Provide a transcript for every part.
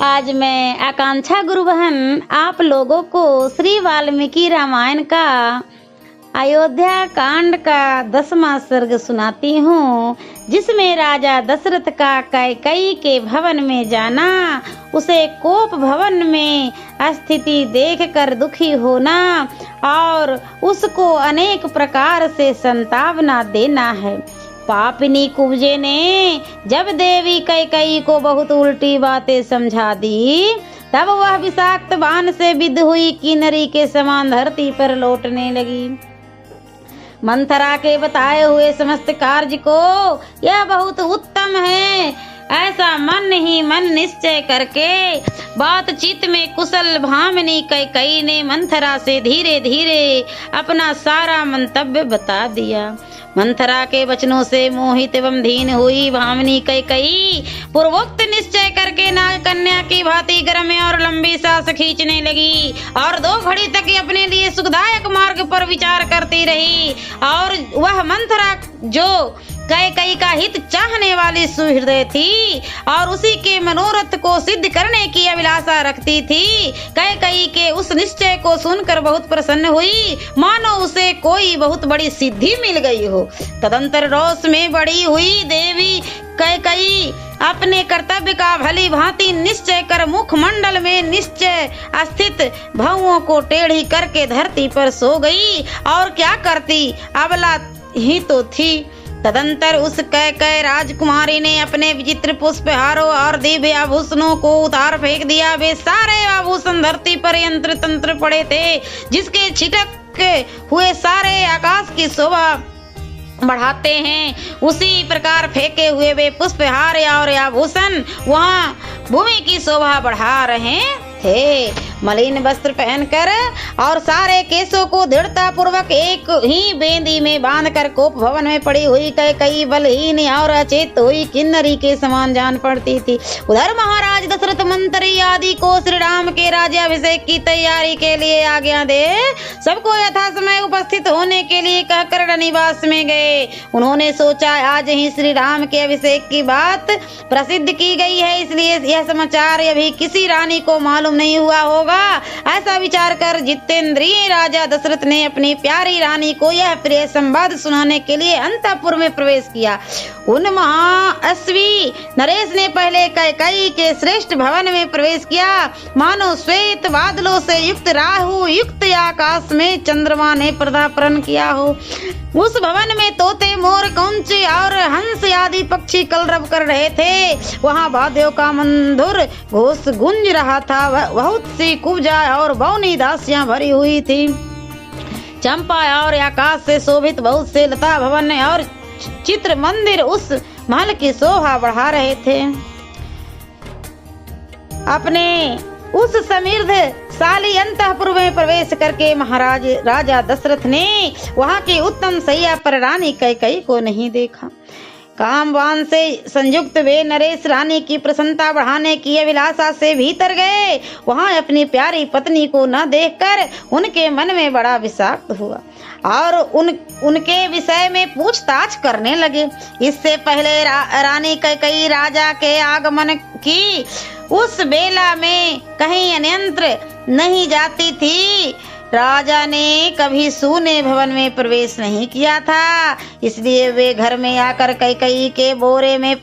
आज मैं आकांक्षा गुरु बहन आप लोगों को श्री वाल्मीकि रामायण का अयोध्या कांड का 10वां सर्ग सुनाती हूँ, जिसमें राजा दशरथ का कैकेयी के भवन में जाना, उसे कोप भवन में स्थिति देखकर दुखी होना और उसको अनेक प्रकार से संतावना देना है। पापिनी कुब्जे ने जब देवी कैकेयी को बहुत उल्टी बातें समझा दी, तब वह विषाक्त बाण से विद्ध हुई किन्नरी के समान धरती पर लौटने लगी। मंथरा के बताए हुए समस्त कार्य को यह बहुत उत्तम है, ऐसा मन ही मन निश्चय करके बातचीत में कुशल भामिनी कैकेयी ने मंथरा से धीरे धीरे अपना सारा मंतव्य बता दिया। मंथरा के वचनों से मोहित एवं धीन हुई भामिनी कैकेयी पूर्वोक्त निश्चय करके नाग कन्या की भांति गर्म और लंबी सांस खींचने लगी और 2 घड़ी तक अपने लिए सुखदायक मार्ग पर विचार करती रही। और वह मंथरा जो कैकेयी का हित चाहने वाली सुहृदय थी और उसी के मनोरथ को सिद्ध करने की अभिलाषा रखती थी, कैकेयी के उस निश्चय को सुनकर बहुत प्रसन्न हुई, मानो उसे कोई बहुत बड़ी सिद्धि मिल गई हो। तदंतर रोष में बड़ी हुई देवी कैकेयी अपने कर्तव्य का भली भांति निश्चय कर मुखमंडल में निश्चय स्थित भौओं को टेढ़ी करके धरती पर सो गई। और क्या करती, अबला ही तो थी। तदंतर उस कैकेयी राजकुमारी ने अपने विचित्र पुष्पहारों और दिव्य आभूषणों को उतार फेंक दिया। वे सारे आभूषण धरती पर यंत्र तंत्र पड़े थे, जिसके छिटक हुए सारे आकाश की शोभा बढ़ाते हैं, उसी प्रकार फेंके हुए वे पुष्पहार और आभूषण वहाँ भूमि की शोभा बढ़ा रहे थे। मलिन वस्त्र पहनकर और सारे केसों को दृढ़ता पूर्वक एक ही बेंदी में बांधकर कोप भवन में पड़ी हुई कैकेयी बलहीन और अचेत हुई किन्नरी के समान जान पड़ती थी। उधर महाराज दशरथ मंत्री आदि को श्री राम के राज्याभिषेक की तैयारी के लिए आज्ञा दे सबको यथा समय उपस्थित होने के लिए कहकर रनिवास में गए। उन्होंने सोचा, आज ही श्री राम के अभिषेक की बात प्रसिद्ध की गई है, इसलिए यह समाचार अभी किसी रानी को मालूम नहीं हुआ होगा। ऐसा विचार कर जितेंद्रिय राजा दशरथ ने अपनी प्यारी रानी को यह प्रिय संवाद सुनाने के लिए अंतःपुर में प्रवेश किया। उन महाअश्वी नरेश ने पहले कैकेयी के श्रेष्ठ भवन में प्रवेश किया, मानो श्वेत बादलों से युक्त राहु युक्त आकाश में चंद्रमा ने पदार्पण किया हो। उस भवन में तोते, मोर, कौंच और हंस आदि पक्षी कलरव कर रहे थे। वहाँ वाद्यों का मंधुर घोष गूंज रहा था। बहुत सी कुब्जा और बौनी दासियां भरी हुई थी। चंपा और आकाश से शोभित बहुत से लता भवन और चित्र मंदिर उस महल की शोभा बढ़ा रहे थे। अपने उस समृद्धशाली अंतःपुर में प्रवेश करके महाराज राजा दशरथ ने वहां की उत्तम शैया पर रानी कैकेयी को नहीं देखा। कामवान से संयुक्त वे नरेश रानी की प्रसन्नता बढ़ाने की अभिलाषा से भीतर गए। वहां अपनी प्यारी पत्नी को न देखकर उनके मन में बड़ा विषाद हुआ और उनके विषय में पूछताछ करने लगे। इससे पहले रानी कैकेयी राजा के आगमन की उस बेला में कहीं अन्यंत्र नहीं जाती थी। राजा ने कभी सूने भवन में प्रवेश नहीं किया था, इसलिए वे घर में आकर कैकेयी के बारे में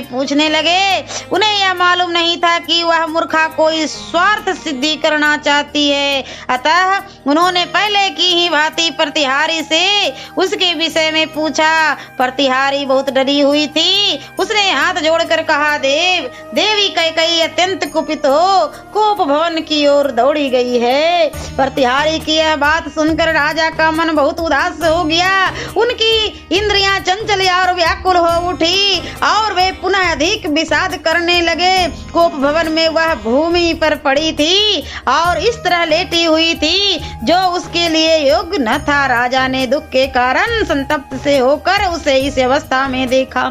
पूछने लगे। उन्हें यह मालूम नहीं था कि वह मूर्खा कोई स्वार्थ सिद्धि करना चाहती है। अतः उन्होंने पहले की ही भांति प्रतिहारी से उसके विषय में पूछा। प्रतिहारी बहुत डरी हुई थी। उसने हाथ जोड़कर कहा, देवी कैकेयी अत्यंत कुपित हो कोप भवन की ओर दौड़ी गई है। प्रतिहारी की यह बात सुनकर राजा का मन बहुत उदास हो गया। उनकी इंद्रियां चंचल और व्याकुल हो उठी और वे पुनः अधिक विषाद करने लगे। कोप भवन में वह भूमि पर पड़ी थी और इस तरह लेटी हुई थी जो उसके लिए योग्य न था। राजा ने दुख के कारण संतप्त से होकर उसे इस अवस्था में देखा।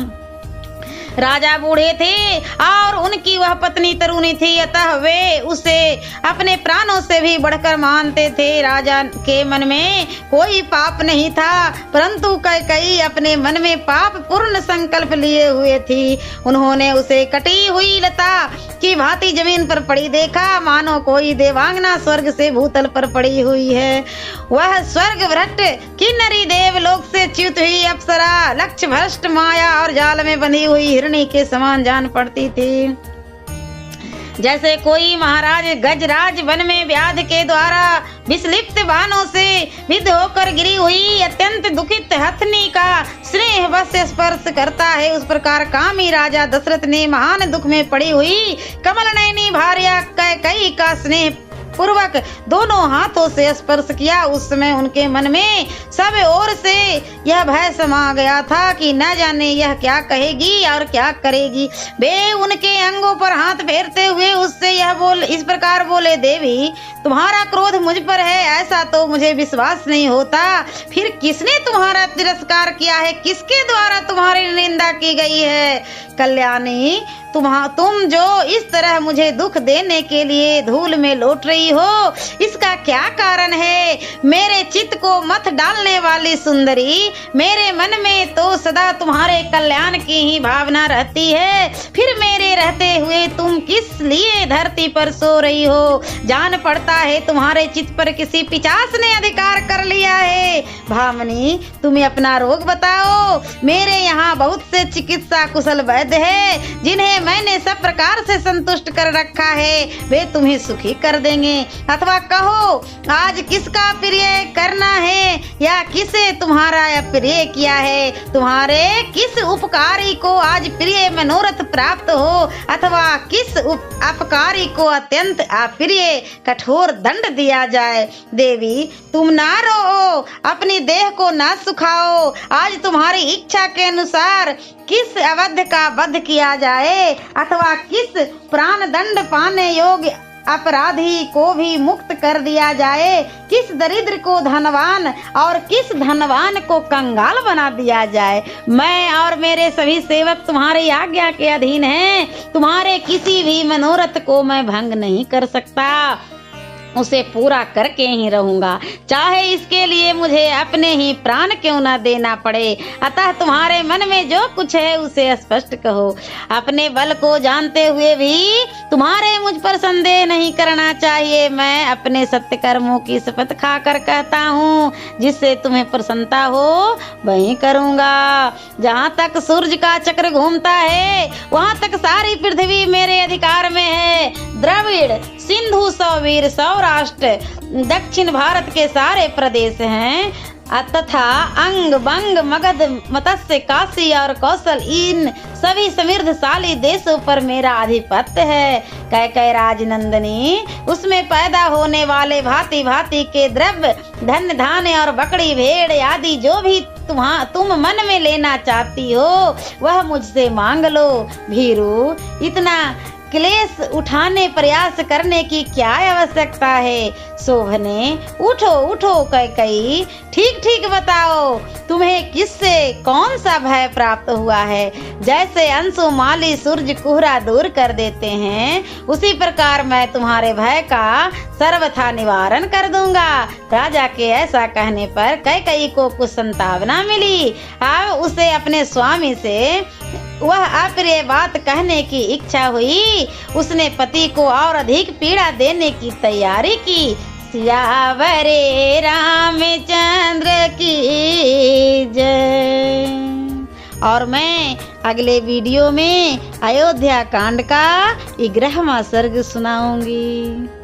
राजा बूढ़े थे और उनकी वह पत्नी तरुणी थी, अतः वे उसे अपने प्राणों से भी बढ़कर मानते थे। राजा के मन में कोई पाप नहीं था, परंतु कैकेयी अपने मन में पाप पूर्ण संकल्प लिए हुए थी। उन्होंने उसे कटी हुई लता की भांति जमीन पर पड़ी देखा, मानो कोई देवांगना स्वर्ग से भूतल पर पड़ी हुई है। वह स्वर्ग भ्रष्ट किन्नरी देवलोक से च्युत हुई अप्सरा लक्ष्य भ्रष्ट माया और जाल में बंधी हुई हिरणी के समान जान पड़ती थी। जैसे कोई महाराज गजराज वन में व्याध के द्वारा विस्लिप्त बाणों से विद्ध होकर गिरी हुई अत्यंत दुखित हथनी का स्नेह वश स्पर्श करता है, उस प्रकार कामी राजा दशरथ ने महान दुख में पड़ी हुई कमल नयनी भार्या कैकेयी का स्नेह पूर्वक दोनों हाथों से स्पर्श किया। उस समय उनके मन में सब ओर से यह भय समा गया था कि न जाने यह क्या कहेगी और क्या करेगी। वे उनके अंगों पर हाथ फेरते हुए उससे इस प्रकार बोले, देवी तुम्हारा क्रोध मुझ पर है ऐसा तो मुझे विश्वास नहीं होता, फिर किसने तुम्हारा तिरस्कार किया है, किसके द्वारा तुम्हारी निंदा की गई है। कल्याणी तुम जो इस तरह मुझे दुख देने के लिए धूल में लौट रही हो, इसका क्या कारण है। मेरे चित्त को मत डालने वाली सुंदरी, मेरे मन में तो सदा तुम्हारे कल्याण की ही भावना रहती है, फिर मेरे रहते हुए तुम किस लिए धरती पर सो रही हो। जान पड़ता है तुम्हारे चित्त पर किसी पिशाच ने अधिकार कर लिया है। भामनी तुम्हें अपना रोग बताओ, मेरे यहाँ बहुत से चिकित्सा कुशल वैद्य है जिन्हें मैंने सब प्रकार से संतुष्ट कर रखा है, वे तुम्हें सुखी कर देंगे। अथवा कहो आज किसका प्रिय करना है या किसे तुम्हारा अप्रिय किया है, तुम्हारे किस उपकारी को आज प्रिय मनोरथ प्राप्त हो, अथवा किस अपकारी को अत्यंत अप्रिय कठोर दंड दिया जाए। देवी तुम ना रो, अपनी देह को ना सुखाओ, आज तुम्हारी इच्छा के अनुसार किस अवध का वध किया जाए, अथवा किस प्राण दंड पाने योग्य अपराधी को भी मुक्त कर दिया जाए, किस दरिद्र को धनवान और किस धनवान को कंगाल बना दिया जाए। मैं और मेरे सभी सेवक तुम्हारी आज्ञा के अधीन हैं, तुम्हारे किसी भी मनोरथ को मैं भंग नहीं कर सकता, उसे पूरा करके ही रहूंगा, चाहे इसके लिए मुझे अपने ही प्राण क्यों न देना पड़े। अतः तुम्हारे मन में जो कुछ है उसे स्पष्ट कहो। अपने बल को जानते हुए भी तुम्हारे मुझ पर संदेह नहीं करना चाहिए। मैं अपने सत्य कर्मों की शपथ खाकर कहता हूँ, जिससे तुम्हें प्रसन्नता हो वही करूँगा। जहाँ तक सूर्य का चक्र घूमता है वहाँ तक सारी पृथ्वी मेरे अधिकार में है। द्रविड़, सिंधु, सौवीर, सौराष्ट्र, दक्षिण भारत के सारे प्रदेश हैं तथा अंग, बंग, मगध, मत्स्य, काशी और कौशल, इन सभी समृद्धशाली देशों पर मेरा आधिपत्य है। कैकेयी राजनंदिनी, उसमें पैदा होने वाले भांति भांति के द्रव्य, धन धान्य और बकरी भेड़ आदि जो भी तुम मन में लेना चाहती हो वह मुझसे मांग लो। भीरू, इतना क्लेश उठाने प्रयास करने की क्या आवश्यकता है। शोभने, उठो उठो कैकेयी, ठीक ठीक बताओ तुम्हें किससे कौन सा भय प्राप्त हुआ है। जैसे अंशुमाली सूरज कोहरा दूर कर देते हैं, उसी प्रकार मैं तुम्हारे भय का सर्वथा निवारण कर दूंगा। राजा के ऐसा कहने पर कैकेयी को कुछ संतावना मिली। अब उसे अपने स्वामी से वह अप्रिय बात कहने की इच्छा हुई। उसने पति को और अधिक पीड़ा देने की तैयारी की। सियावरे रामचंद्र की जय। और मैं अगले वीडियो में अयोध्या कांड का 11वां सर्ग सुनाऊंगी।